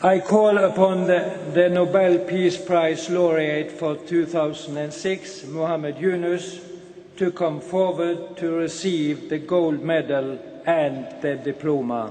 I call upon the Nobel Peace Prize laureate for 2006, Muhammad Yunus, to come forward to receive the gold medal and the diploma.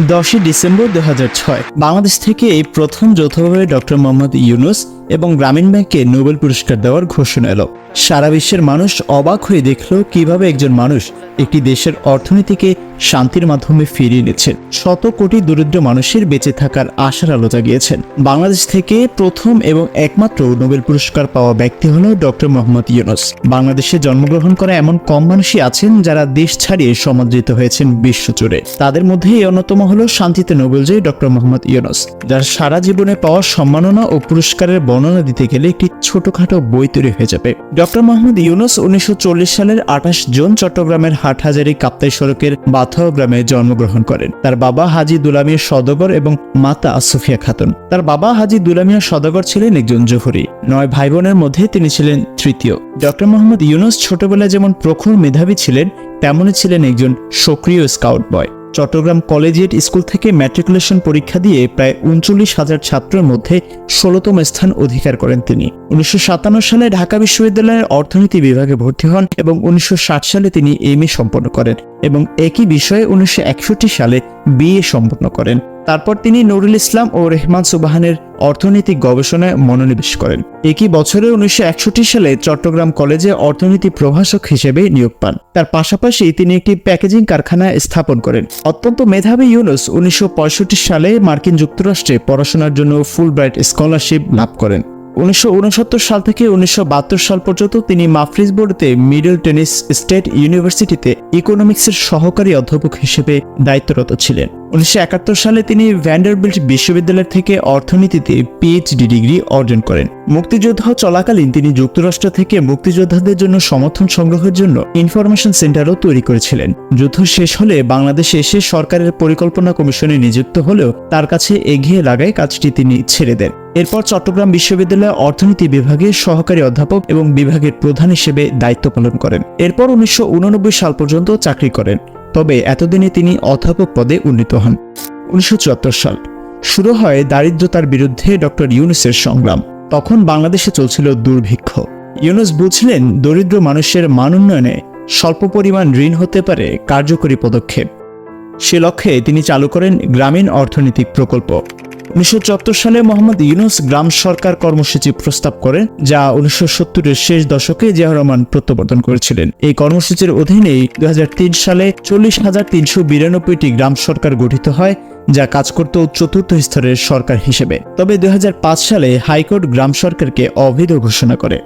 10 December 2006 Bangladesh থেকে এই প্রথম যৌথভাবে doctor Mohammad Yunus এবং গ্রামীণ ব্যাংককে Nobel পুরস্কার দেওয়ার ঘোষণা এলো। সারা বিশ্বের মানুষ অবাক হয়ে দেখল কিভাবে একজন মানুষ একটি দেশের অর্থনীতিকে শান্তির মাধ্যমে ফিরিয়ে এনেছেন, শত কোটি দরিদ্র মানুষের বেঁচে থাকার আশার আলো জাগিয়েছেন। বাংলাদেশ থেকে প্রথম এবং একমাত্র নোবেল পুরস্কার পাওয়া ব্যক্তি হল ডক্টর মোহাম্মদ ইউনুস। বাংলাদেশে জন্মগ্রহণ করা এমন কম মানুষই আছেন যারা দেশ ছাড়িয়ে সমাদৃত হয়েছেন বিশ্বজুড়ে। তাদের মধ্যে অন্যতম হল শান্তিতে নোবেলজয়ী ডক্টর মোহাম্মদ ইউনুস, যার সারা জীবনে পাওয়া সম্মাননা ও পুরস্কারের বর্ণনা দিতে গেলে একটি ছোটখাটো বই তৈরি হয়ে যাবে। ডক্টর মোহাম্মদ ইউনুস 1940 সালের 28 জুন চট্টগ্রামের হাটহাজারী কাপ্তাই সড়কের বাথাও গ্রামে জন্মগ্রহণ করেন। তার বাবা হাজী দুলামিয়া সওদাগর এবং মাতা সুফিয়া খাতুন। তার বাবা হাজী দুলামিয়া সওদাগর ছিলেন একজন জহুরি। 9 ভাই বোনের মধ্যে তিনি ছিলেন তৃতীয়। ডক্টর মোহাম্মদ ইউনুস ছোটবেলায় যেমন প্রখর মেধাবী ছিলেন, তেমনই ছিলেন একজন সক্রিয় স্কাউট বয়। চট্টগ্রাম কলেজিয়েট স্কুল থেকে ম্যাট্রিকুলেশন পরীক্ষা দিয়ে প্রায় 39,000 ছাত্রের মধ্যে 16তম স্থান অধিকার করেন তিনি। 1957 সালে ঢাকা বিশ্ববিদ্যালয়ের অর্থনীতি বিভাগে ভর্তি হন এবং 1960 সালে তিনি এমএ সম্পন্ন করেন এবং একই বিষয়ে 1961 সালে বিএ সম্পন্ন করেন। তারপর তিনি নুরুল ইসলাম ও রেহমান সুবহানের অর্থনৈতিক গবেষণায় মনোনিবেশ করেন। একই বছরে 1961 সালে চট্টগ্রাম কলেজে অর্থনীতি প্রভাষক হিসেবে নিয়োগ পান। তার পাশাপাশি তিনি একটি প্যাকেজিং কারখানা স্থাপন করেন। অত্যন্ত মেধাবী ইউনুস 1965 সালে মার্কিন যুক্তরাষ্ট্রে পড়াশোনার জন্য ফুলব্রাইট স্কলারশিপ লাভ করেন। 1969 সাল থেকে 1972 সাল পর্যন্ত তিনি মাফ্রিজবোর্ডতে মিডল টেনেসি স্টেট ইউনিভার্সিটিতে ইকোনমিক্সের সহকারী অধ্যাপক হিসেবে দায়িত্বরত ছিলেন। 1971 সালে তিনি ভ্যান্ডারবিল্ট বিশ্ববিদ্যালয় থেকে অর্থনীতিতে পিএইচডি ডিগ্রি অর্জন করেন। মুক্তিযুদ্ধ চলাকালীন তিনি যুক্তরাষ্ট্র থেকে মুক্তিযোদ্ধাদের জন্য সমর্থন সংগ্রহের জন্য ইনফরমেশন সেন্টারও তৈরি করেছিলেন। যুদ্ধ শেষ হলে বাংলাদেশে এসে সরকারের পরিকল্পনা কমিশনে নিযুক্ত হলেও তার কাছে এগিয়ে লাগায় কাজটি তিনি ছেড়ে দেন। এরপর চট্টগ্রাম বিশ্ববিদ্যালয়ের অর্থনীতি বিভাগে সহকারী অধ্যাপক এবং বিভাগের প্রধান হিসেবে দায়িত্ব পালন করেন। এরপর 1989 সাল পর্যন্ত চাকরি করেন, তবে এতদিনে তিনি অধ্যাপক পদে উন্নীত হন। 1974 সাল শুরু হয় দারিদ্রতার বিরুদ্ধে ডক্টর ইউনুসের সংগ্রাম। তখন বাংলাদেশে চলছিল দুর্ভিক্ষ। ইউনুস বুঝলেন দরিদ্র মানুষের মান উন্নয়নে স্বল্প পরিমাণ ঋণ হতে পারে কার্যকরী পদক্ষেপ। সে লক্ষ্যে তিনি চালু করেন গ্রামীণ অর্থনৈতিক প্রকল্প। 1974 সালে মোহাম্মদ ইউনুস গ্রাম সরকার কর্মসূচি প্রস্তাব করেন, যা 1970-এর শেষ দশকে জিয়াউর রহমান প্রত্যাবর্তন করেছিলেন। এই কর্মসূচির অধীনেই 2003 সালে 40,392টি গ্রাম সরকার গঠিত হয়, যা কাজ করত চতুর্থ স্তরের সরকার হিসেবে। তবে 2005 সালে হাইকোর্ট গ্রাম সরকারকে অবৈধ ঘোষণা করে।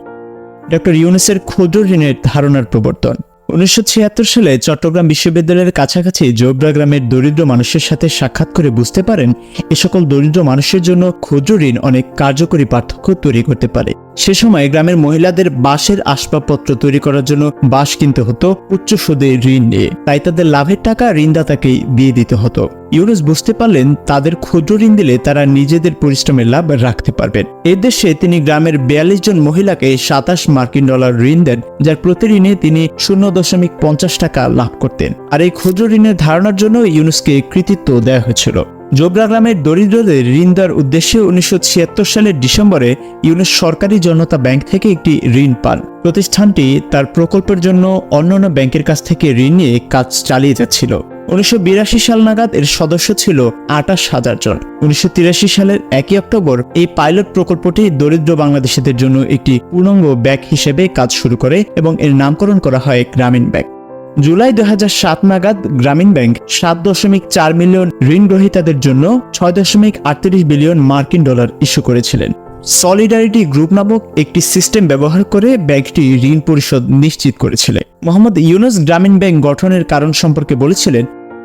ডক্টর ইউনুসের ক্ষুদ্র ঋণের ধারণার প্রবর্তন। 1976 সালে চট্টগ্রাম বিশ্ববিদ্যালয়ের কাছাকাছি জোবরা গ্রামের দরিদ্র মানুষের সাথে সাক্ষাৎ করে বুঝতে পারেন এ সকল দরিদ্র মানুষের জন্য ক্ষুদ্র ঋণ অনেক কার্যকরী পার্থক্য তৈরি করতে পারে। সে সময় গ্রামের মহিলাদের বাঁশের আসবাবপত্র তৈরি করার জন্য বাঁশ কিনতে হতো উচ্চ সুদে ঋণ নিয়ে, তাই তাদের লাভের টাকা ঋণদাতাকেই দিয়ে দিতে হতো। ইউনুস বুঝতে পারলেন তাদের ক্ষুদ্র ঋণ দিলে তারা নিজেদের পরিশ্রমের লাভ রাখতে পারবেন। এর দেশে তিনি গ্রামের 42 জন মহিলাকে $27 মার্কিন ঋণ দেন, যার প্রতি ঋণে তিনি 0.50 টাকা লাভ করতেন। আর এই ক্ষুদ্র ঋণের ধারণার জন্য ইউনুসকে কৃতিত্ব দেওয়া হয়েছিল। জোবরা গ্রামের দরিদ্রদের ঋণ দেওয়ার উদ্দেশ্যে 1976 সালের ডিসেম্বরে ইউনুস সরকারি জনতা ব্যাংক থেকে একটি ঋণ পান। প্রতিষ্ঠানটি তার প্রকল্পের জন্য অন্যান্য ব্যাংকের কাছ থেকে ঋণ নিয়ে কাজ চালিয়ে যাচ্ছিল। 1982 সাল নাগাদ এর সদস্য ছিল 28,000 জন। 1983 সালের 1 অক্টোবর এই পাইলট প্রকল্পটি দরিদ্র বাংলাদেশিদের জন্য একটি পূর্ণাঙ্গ ব্যাংক হিসেবে কাজ শুরু করে এবং এর নামকরণ করা হয় গ্রামীণ ব্যাংক। জুলাই 2007 নাগাদ গ্রামীণ ব্যাংক 7.4 মিলিয়ন ঋণ গ্রহীতাদের জন্য $6.38 বিলিয়ন মার্কিন ইস্যু করেছিলেন। সলিডারিটি গ্রুপ নামক একটি সিস্টেম ব্যবহার করে ব্যাংকটি ঋণ পরিশোধ নিশ্চিত করেছিল। মোহাম্মদ ইউনুস গ্রামীণ ব্যাংক গঠনের কারণ সম্পর্কে বলেছিলেন,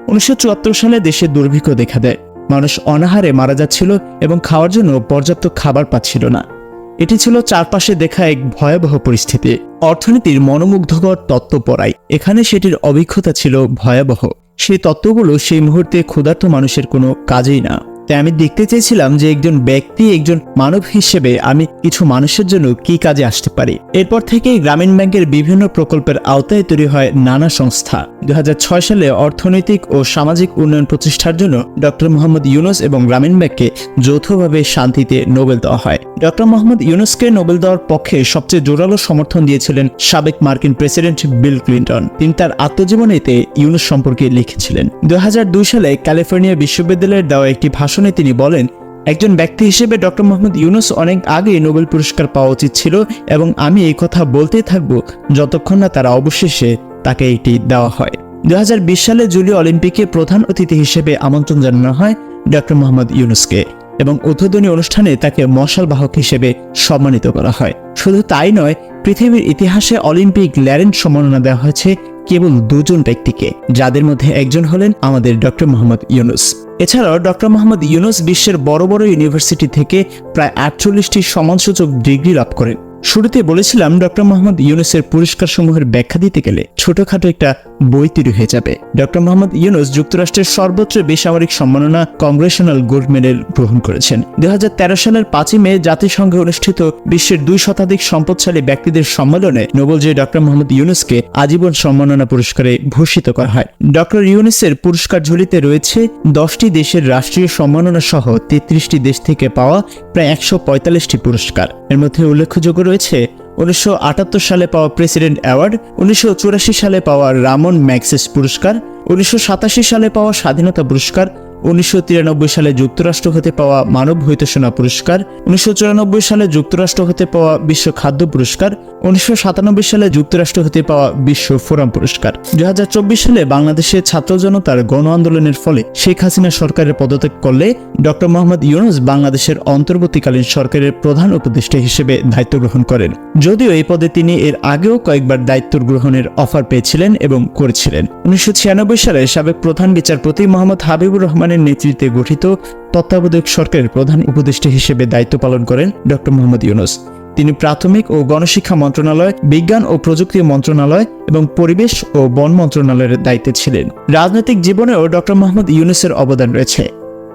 1974 সালে দেশে দুর্ভিক্ষ দেখা দেয়। মানুষ অনাহারে মারা যাচ্ছিল এবং খাওয়ার জন্য পর্যাপ্ত খাবার পাচ্ছিল না। এটি ছিল চারপাশে দেখা এক ভয়াবহ পরিস্থিতি। অর্থনীতির মনোমুগ্ধকর তত্ত্ব পড়ায় এখানে সেটির অভিজ্ঞতা ছিল ভয়াবহ। সেই তত্ত্বগুলো সেই মুহূর্তে ক্ষুধার্ত মানুষের কোনো কাজেই না। তাই আমি দেখতে চেয়েছিলাম যে একজন ব্যক্তি, একজন মানব হিসেবে আমি কিছু মানুষের জন্য কি কাজে আসতে পারি। এরপর থেকেই গ্রামীণ ব্যাংকের বিভিন্ন প্রকল্পের আওতায় তৈরি হয় নানা সংস্থা। 2006 সালে অর্থনৈতিক ও সামাজিক উন্নয়ন প্রতিষ্ঠার জন্য ডক্টর মোহাম্মদ ইউনুস এবং গ্রামীণ ব্যাংককে যৌথভাবে শান্তিতে নোবেল দেওয়া হয়। ডক্টর মোহাম্মদ ইউনুসকে নোবেল দেওয়ার পক্ষে সবচেয়ে জোরালো সমর্থন দিয়েছিলেন সাবেক মার্কিন প্রেসিডেন্ট বিল ক্লিন্টন। তিনি তার আত্মজীবনীতে ইউনুস সম্পর্কে লিখেছিলেন। 2002 সালে ক্যালিফোর্নিয়া বিশ্ববিদ্যালয়ের দেওয়া একটি ভাষণে তিনি বলেন, একজন ব্যক্তি হিসেবে ডক্টর মোহাম্মদ ইউনুস অনেক আগে নোবেল পুরস্কার পাওয়া উচিত ছিল এবং আমি এই কথা বলতেই থাকব যতক্ষণ না তারা অবশেষে তাকে এটি দেওয়া হয়। 2020 সালে জুলিও অলিম্পিকে প্রধান অতিথি হিসেবে আমন্ত্রণ জানানো হয় ডক্টর মোহাম্মদ ইউনুসকে এবং উদ্বোধনী অনুষ্ঠানে তাকে মশাল বাহক হিসেবে সম্মানিত করা হয়। শুধু তাই নয়, পৃথিবীর ইতিহাসে অলিম্পিক ল্যারেন্ট সম্মাননা দেওয়া হয়েছে কেবল 2 জন ব্যক্তিকে, যাদের মধ্যে একজন হলেন আমাদের ডক্টর মোহাম্মদ ইউনুস। এছাড়াও ডক্টর মোহাম্মদ ইউনুস বিশ্বের বড় বড় ইউনিভার্সিটি থেকে প্রায় 48টি সম্মানসূচক ডিগ্রি লাভ করেন। শুরুতে বলেছিলাম ডক্টর মোহাম্মদ ইউনুসের পুরস্কার সমূহের ব্যাখ্যা দিতে গেলে ছোটখাটো একটা বই তৈরি হয়ে যাবে। ডক্টর মোহাম্মদ ইউনুস যুক্তরাষ্ট্রের সর্বোচ্চ বেসামরিক সম্মাননা কংগ্রেশনাল গোল্ড মেডেল গ্রহণ করেছেন। 2013 সালের 5 মে জাতিসংঘে অনুষ্ঠিত বিশ্বের 2 শতাধিক সম্পদশালী ব্যক্তিদের সম্মেলনে নোবেলজয়ী ডক্টর মোহাম্মদ ইউনুসকে আজীবন সম্মাননা পুরস্কারে ভূষিত করা হয়। ডক্টর ইউনুসের পুরস্কার ঝুলিতে রয়েছে 10টি দেশের রাষ্ট্রীয় সম্মাননা সহ 33টি দেশ থেকে পাওয়া প্রায় 145টি পুরস্কার। এর মধ্যে উল্লেখযোগ্য রয়েছে 1978 সালে পাওয়া প্রেসিডেন্ট অ্যাওয়ার্ড, 1984 সালে পাওয়া রামন ম্যাগসেস পুরস্কার, 1987 সালে পাওয়া স্বাধীনতা পুরস্কার, 1993 সালে যুক্তরাষ্ট্র হতে পাওয়া মানব হৈতশনা পুরস্কার, 1994 সালে যুক্তরাষ্ট্র হতে পাওয়া বিশ্ব খাদ্য পুরস্কার, 1997 সালে যুক্তরাষ্ট্র হতে পাওয়া বিশ্ব ফোরাম পুরস্কার। 2024 সালে বাংলাদেশে ছাত্র জনতার গণ আন্দোলনের ফলে শেখ হাসিনা সরকারের পদত্যাগ করলে ডক্টর মোহাম্মদ ইউনুস বাংলাদেশের অন্তর্বর্তীকালীন সরকারের প্রধান উপদেষ্টা হিসেবে দায়িত্ব গ্রহণ করেন। যদিও এই পদে তিনি এর আগেও কয়েকবার দায়িত্ব গ্রহণের অফার পেয়েছিলেন এবং করেছিলেন। 1996 সালে সাবেক প্রধান বিচারপতি মোহাম্মদ হাবিবুর রহমানের নেতৃত্বে গঠিত তত্ত্বাবধায়ক সরকারের প্রধান উপদেষ্টা হিসেবে দায়িত্ব পালন করেন ডক্টর মোহাম্মদ ইউনুস। তিনি প্রাথমিক ও গণশিক্ষা মন্ত্রণালয়, বিজ্ঞান ও প্রযুক্তি মন্ত্রণালয় এবং পরিবেশ ও বন মন্ত্রণালয়ের দায়িত্বে ছিলেন। রাজনৈতিক জীবনেও ডক্টর মোহাম্মদ ইউনুসের অবদান রয়েছে।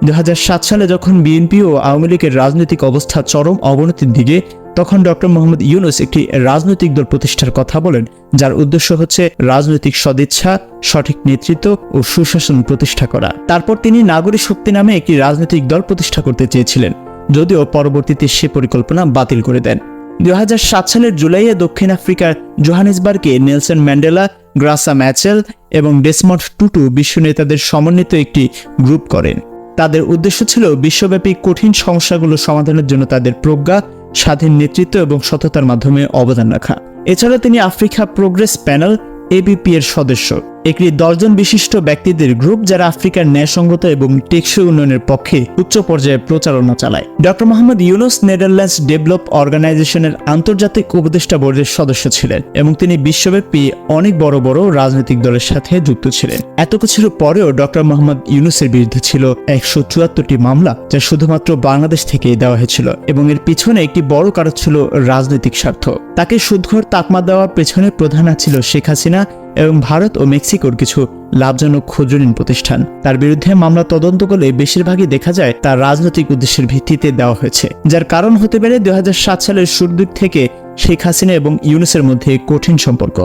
2007 সালে যখন বিএনপি ও আওয়ামী লীগের রাজনৈতিক অবস্থা চরম অবনতির দিকে, তখন ডক্টর মোহাম্মদ ইউনুস একটি রাজনৈতিক দল প্রতিষ্ঠার কথা বলেন, যার উদ্দেশ্য হচ্ছে রাজনৈতিক সদিচ্ছা, সঠিক নেতৃত্ব ও সুশাসন প্রতিষ্ঠা করা। তারপর তিনি নাগরিক শক্তি নামে একটি রাজনৈতিক দল প্রতিষ্ঠা করতে চেয়েছিলেন, যদিও পরবর্তীতে সে পরিকল্পনা বাতিল করে দেন। 2007 সালের জুলাইয়ে দক্ষিণ আফ্রিকার জোহানেসবার্গে নেলসন ম্যান্ডেলা, গ্রাসা ম্যাচেল এবং ডেসমন্ড টুটু বিশ্ব নেতাদের সমন্বিত একটি গ্রুপ করেন। তাদের উদ্দেশ্য ছিল বিশ্বব্যাপী কঠিন সমস্যাগুলো সমাধানের জন্য তাদের প্রজ্ঞা, স্বাধীন নেতৃত্ব এবং সততার মাধ্যমে অবদান রাখা। এছাড়া তিনি আফ্রিকা প্রোগ্রেস প্যানেল APP এর সদস্য, একটি 10 জন বিশিষ্ট ব্যক্তিদের গ্রুপ যারা আফ্রিকার ন্যায়সঙ্গত এবং টেকসই উন্নয়নের পক্ষে উচ্চ পর্যায়ে প্রচারণা চালায়। Doctor Mohammad Yunus Netherlands develop অর্গানাইজেশনের আন্তর্জাতিক উপদেষ্টা বোর্ডের সদস্য ছিলেন এবং তিনি বিশ্বব্যাপী অনেক বড় বড় রাজনৈতিক দলের সাথে যুক্ত ছিলেন। এত কিছুর পরেও ডক্টর মোহাম্মদ ইউনুসের বিরুদ্ধে ছিল 174টি মামলা, যা শুধুমাত্র বাংলাদেশ থেকেই দেওয়া হয়েছিল এবং এর পিছনে একটি বড় কারণ ছিল রাজনৈতিক স্বার্থ। তাকে সুদঘর তাকমা দেওয়ার পেছনে প্রধান ছিল শেখ হাসিনা এবং ভারত ও মেক্সিকোর কিছু লাভজনক ক্ষুদ্র ঋণ প্রতিষ্ঠান। তার বিরুদ্ধে মামলা তদন্ত করলে বেশিরভাগই দেখা যায় তার রাজনৈতিক উদ্দেশ্যের ভিত্তিতে দেওয়া হয়েছে, যার কারণ হতে পারে 2007 সালের শুরুর দিক থেকে শেখ হাসিনা এবং ইউনুসের মধ্যে কঠিন সম্পর্ক,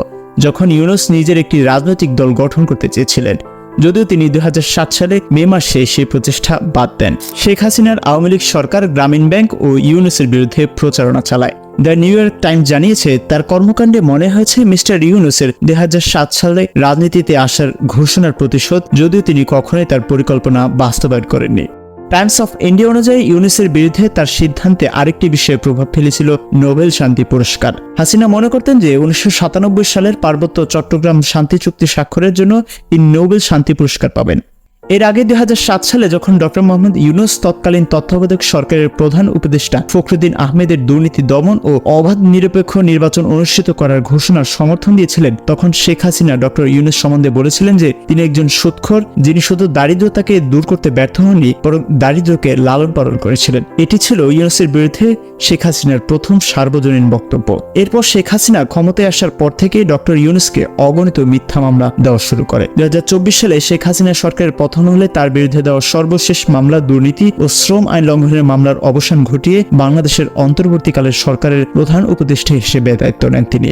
যখন ইউনুস নিজের একটি রাজনৈতিক দল গঠন করতে চেয়েছিলেন, যদিও তিনি 2007 সালে মে মাসে সেই প্রচেষ্টা বাদ দেন। শেখ হাসিনার আওয়ামী লীগ সরকার গ্রামীণ ব্যাংক ও ইউনুসের বিরুদ্ধে প্রচারণা চালায়। দ্য নিউ ইয়র্ক টাইমস জানিয়েছে, তার কর্মকাণ্ডে মনে হয়েছে মিস্টার ইউনুসের 2007 সালে রাজনীতিতে আসার ঘোষণার প্রতিশোধ, যদিও তিনি কখনোই তার পরিকল্পনা বাস্তবায়ন করেননি। টাইমস অফ ইন্ডিয়া অনুযায়ী ইউনুসের বিরুদ্ধে তার সিদ্ধান্তে আরেকটি বিষয়ে প্রভাব ফেলেছিল নোবেল শান্তি পুরস্কার। হাসিনা মনে করতেন যে 1997 সালের পার্বত্য চট্টগ্রাম শান্তি চুক্তি স্বাক্ষরের জন্য তিনি নোবেল শান্তি পুরস্কার পাবেন। এর আগে 2007 সালে যখন ডক্টর মোহাম্মদ ইউনুস তৎকালীন তত্ত্বাবধায়ক সরকারের প্রধান উপদেষ্টা ফখরুদ্দিন আহমেদের দুর্নীতি দমন ও অবাধ নিরপেক্ষ নির্বাচন অনুষ্ঠিত করার ঘোষণার সমর্থন দিয়েছিলেন, তখন শেখ হাসিনা ডক্টর ইউনুস সম্বন্ধে বলেছিলেন যে তিনি একজন সুদখোর, যিনি শুধু দারিদ্রতাকে দূর করতে ব্যর্থ হননি, বরং দারিদ্রকে লালন পালন করেছিলেন। এটি ছিল ইউনুসের বিরুদ্ধে শেখ হাসিনার প্রথম সার্বজনীন বক্তব্য। এরপর শেখ হাসিনা ক্ষমতায় আসার পর থেকে ডক্টর ইউনুসকে অগণিত মিথ্যা মামলা দেওয়া শুরু করে। 2024 সালে শেখ হাসিনা সরকারের পতন হলে তার বিরুদ্ধে দেওয়া সর্বশেষ মামলা দুর্নীতি ও শ্রম আইন লঙ্ঘনের মামলার অবসান ঘটিয়ে বাংলাদেশের অন্তর্বর্তীকালের সরকারের প্রধান উপদেষ্টা হিসেবে দায়িত্ব নেন তিনি।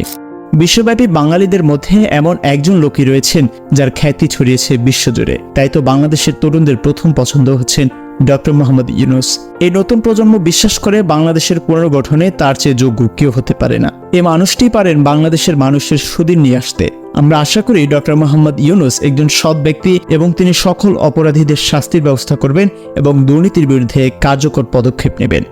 বিশ্বব্যাপী বাঙালিদের মধ্যে এমন একজন লোকই রয়েছেন যার খ্যাতি ছড়িয়েছে বিশ্বজুড়ে। তাই তো বাংলাদেশের তরুণদের প্রথম পছন্দ হচ্ছেন ডক্টর মোহাম্মদ ইউনূস। এই নতুন প্রজন্ম বিশ্বাস করে বাংলাদেশের পুনর্গঠনে তার চেয়ে যোগ্য কেউ হতে পারে না। এই মানুষটি পারেন বাংলাদেশের মানুষের সুদিন নিয়ে আসতে। আমরা আশা করি ডক্টর মোহাম্মদ ইউনূস একজন সৎ ব্যক্তি এবং তিনি সকল অপরাধীদের শাস্তির ব্যবস্থা করবেন এবং দুর্নীতির বিরুদ্ধে কার্যকর পদক্ষেপ নেবেন।